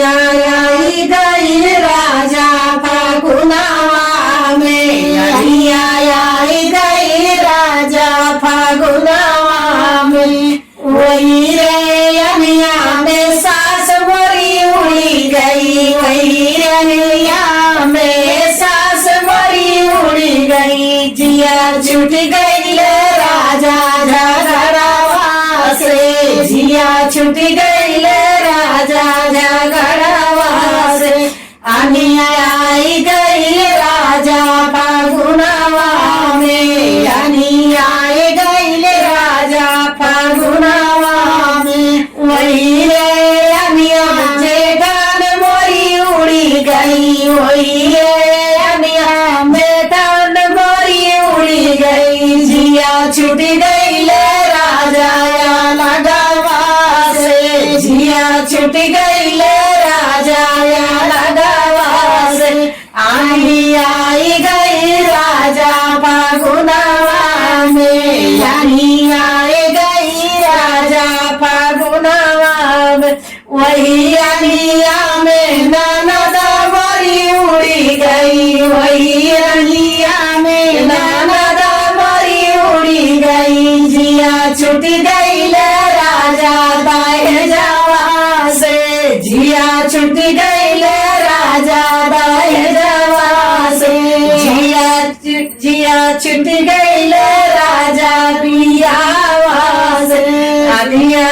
आई गई राजा फागुनवा में, आई गई राजा फागुनवा में। वही रे अनिया में सास मोरी उड़ी गई, वही रे अनिया में सास मोरी उड़ी गई। जिया छूट गई राजा झगड़वा से, जिया छूट गई राजा झगड़वा से। अनिया आई गई राजा फागुनवा में, अनिया आई गई राजा फागुनवा में। वही रे अनिया जे गान मोरी उड़ी गई, वही रे अनिया में गान मोरी उड़ी गई। जिया छूट गई राजा लगवा से, जिया छूट गई राजा लगवा से। आई गई राजा फागुनवा में, आई गई राजा फागुनवा में। वही अनिया में ननद मोरी उड़ी गई, वही अनिया में ननद मोरी उड़ी गई। जिया छूट गई राजा दहेजवा से, जिया छूट गई राजा दहेजवा से। जिया छूट गई राजा पियावा से। अनिया